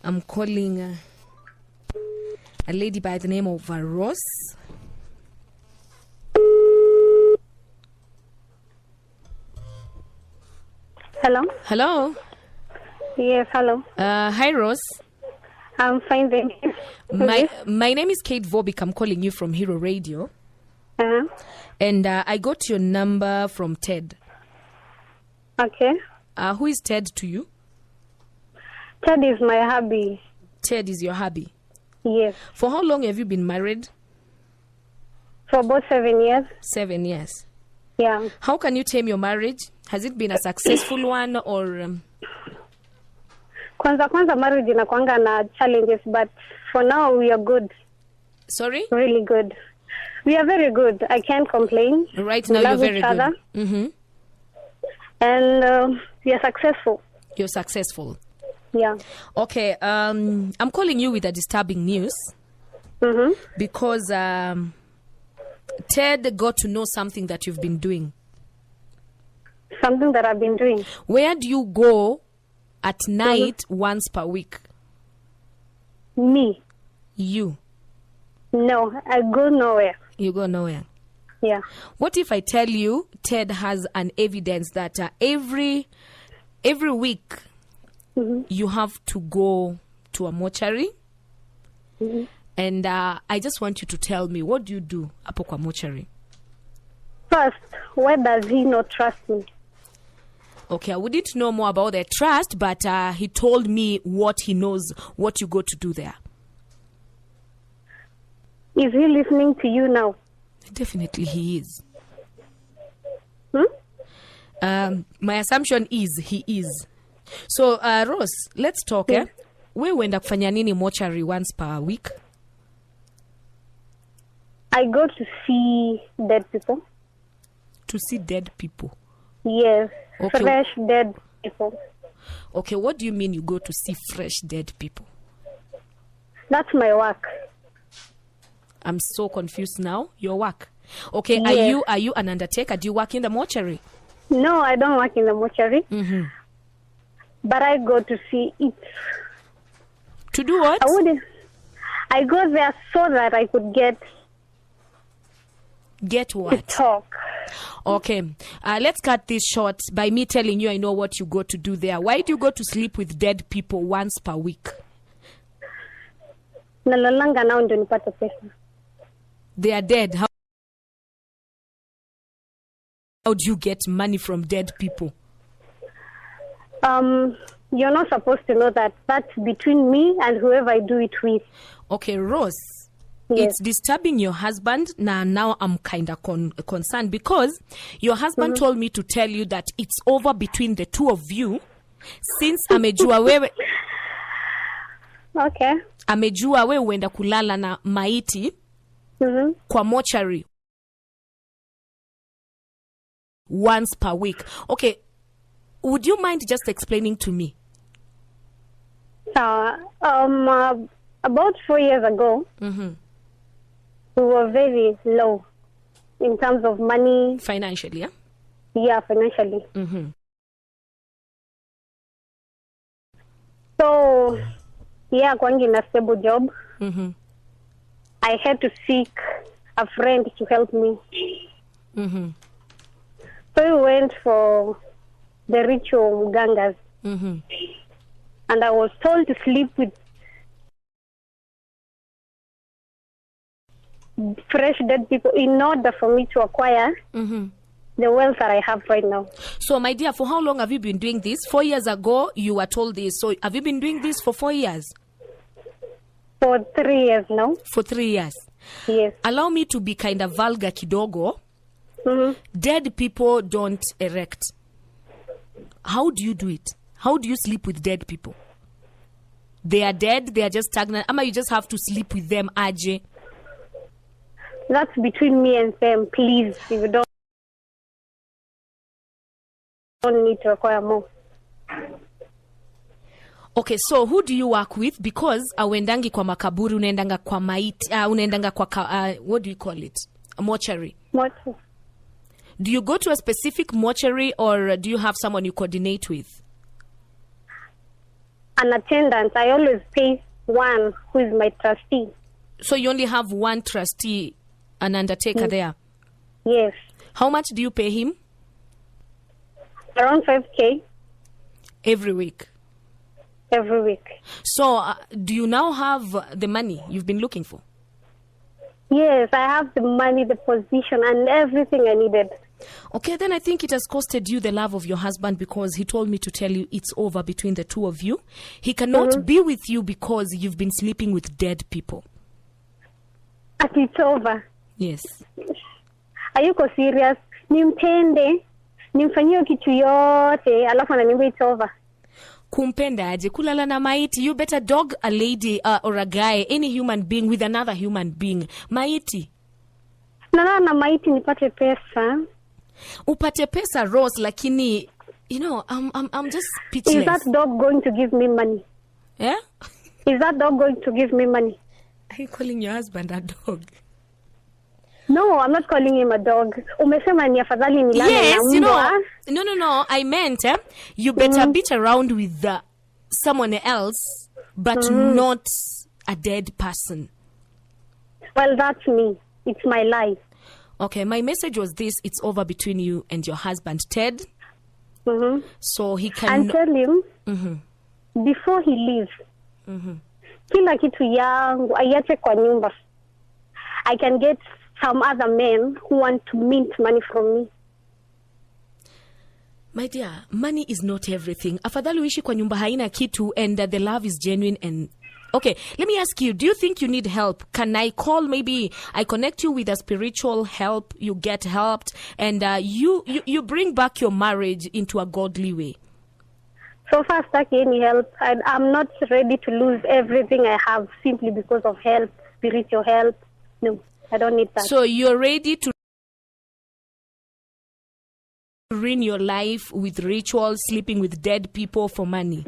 I'm calling a lady by the name of Rose. Hello? Hello. Yes, hello. Hi, Rose. I'm fine, thank you. My name is Kate Vobik. I'm calling you from Hero Radio. Uh-huh. And I got your number from Ted. Okay. Who is Ted to you? Ted is my hubby. Ted is your hubby. Yes. For how long have you been married? For about 7 years. 7 years. Yeah. How can you tame your marriage? Has it been a successful one or... Kwanza marriage inakuanga na challenges, but for now we are good. Sorry? Really good. We are very good. I can't complain. Right We now you're love very each good. other. Mm-hmm. And we are successful. You're successful. Yeah. Okay, I'm calling you with a disturbing news. Mm-hmm. Because Ted got to know something that you've been doing. Something that I've been doing. Where do you go at night once per week? Me? You. No, I go nowhere. You go nowhere. Yeah. What if I tell you Ted has an evidence that every week you have to go to a mortuary? And I just want you to tell me, what do you do hapo kwa mortuary? First, why does he not trust me? Okay, I wouldn't know more about the trust, but he told me what he knows, what you go to do there. Is he listening to you now? Definitely he is. Hmm? My assumption is he is. So, Rose, let's talk. Yes. We wenda kufanya nini mortuary once per week? I go to see dead people. To see dead people. Yes. Okay. Fresh dead people. Okay, what do you mean you go to see fresh dead people? That's my work. I'm so confused now. Your work. Okay, Yes. are you an undertaker? Do you work in the mortuary? No, I don't work in the mortuary. Mm-hmm. But I go to see it. To do what? I go there so that I could get to what? talk. Okay, let's cut this short by me telling you I know what you go to do there. Why do you go to sleep with dead people once per week? Nalalanga nao ndio nipate pesa. They are dead. How do you get money from dead people? You're not supposed to know that. That's between me and whoever I do it with. Okay, Rose. Yes. It's disturbing your husband. Now I'm kind of concerned because your husband told me to tell you that it's over between the two of you since amejua wewe Okay. amejua wewe uenda kulala na maiti kwa mortuary once per week. Okay, would you mind just explaining to me? About 4 years ago, we were very low in terms of money. Financially, yeah? Yeah, financially. So, yeah, kwangi na stable job. I had to seek a friend to help me. So we went for the ritual Mugangas. And I was told to sleep with fresh dead people in order for me to acquire the wealth that I have right now. So, my dear, for how long have you been doing this? 4 years ago, you were told this. So, have you been doing this for 4 years? For 3 years now. For 3 years? Yes. Allow me to be kind of vulgar kidogo. Dead people don't erect. How do you do it? How do you sleep with dead people? They are dead, they are just stagnant. Ama you just have to sleep with them, aje? That's between me and them, please. If you don't need to acquire more. Okay, so who do you work with? Because auendangi kwa makaburi, unaendanga kwa maiti, unaendanga kwa, what do you call it? A mortuary. Mortuary. Do you go to a specific mortuary or do you have someone you coordinate with? an attendant. I always pay one who is my trustee. So you only have one trustee, an undertaker there? Yes. How much do you pay him? Around 5K. Every week? Every week. So do you now have the money you've been looking for? Yes, I have the money, the position, and everything I needed. Okay, then I think it has costed you the love of your husband, because he told me to tell you it's over between the two of you. He cannot be with you because you've been sleeping with dead people. It's over. Yes. Ayuko serious? Nimpende, nimfanyie kitu yote, alafu ananiambia it's over. Kumpenda aje? Kulala na maiti. You better dog a lady or a guy, any human being with another human being. Maiti. Nalala na maiti nipate pesa. Upate pesa, Rose, lakini, you know, I'm just speechless. Is that dog going to give me money? Yeah? Is that dog going to give me money? Are you calling your husband a dog? No, I'm not calling him a dog. Umesema ni afadhali nilale Yes, na mbwa. you know, no. I meant, you better beat around with someone else, but not a dead person. Well, that's me. It's my life. Okay, my message was this: it's over between you and your husband, Ted. So he can. And tell him before he leaves, kila kitu yangu aiache kwa nyumba. I can get some other men who want to mint money from me. My dear, money is not everything. Afadhali uishi kwa nyumba haina kitu, and the love is genuine. And okay, let me ask you, do you think you need help? Can I call, maybe I connect you with a spiritual help, you get helped, and you bring back your marriage into a godly way? So far, staki any help. I'm not ready to lose everything I have simply because of help, spiritual help. No, I don't need that. So you're ready to ruin your life with rituals, sleeping with dead people for money?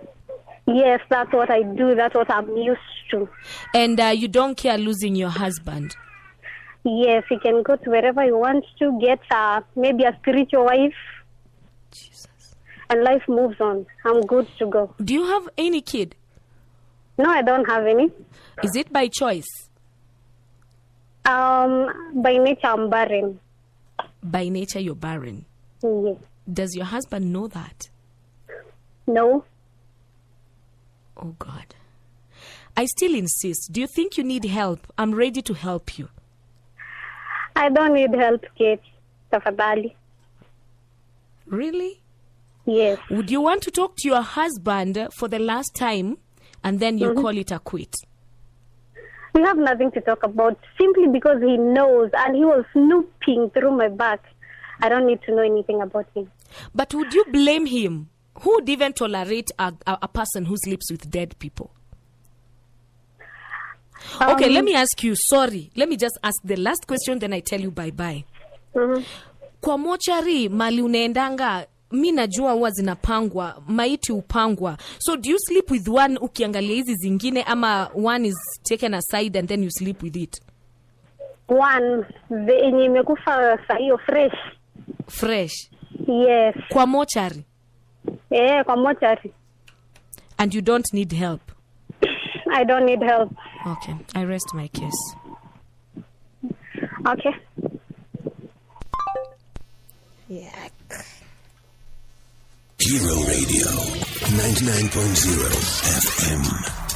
Yes, that's what I do. That's what I'm used to. And you don't care losing your husband? Yes, he can go to wherever he wants to, get maybe a spiritual wife. Jesus. And life moves on. I'm good to go. Do you have any kid? No, I don't have any. Is it by choice? By nature, I'm barren. By nature, you're barren? Yes. Does your husband know that? No. Oh, God. I still insist. Do you think you need help? I'm ready to help you. I don't need help, Kate. Tafadhali. Really? Yes. Would you want to talk to your husband for the last time and then you call it a quit? We have nothing to talk about simply because he knows and he was snooping through my back. I don't need to know anything about him. But would you blame him? Who would even tolerate a person who sleeps with dead people? Okay, let me ask you, sorry. Let me just ask the last question, then I tell you bye-bye. Kwa mochari, mali unaendanga, mi najua huwa zinapangwa, maiti upangwa. So do you sleep with one ukiangalia hizi zingine, ama one is taken aside and then you sleep with it? One, yenye imekufa sahiyo fresh. Fresh? Yes. Kwa mochari? Kwa mochari. And you don't need help? I don't need help. Okay, I rest my case. Okay. Yuck. Hero Radio 99.0 FM.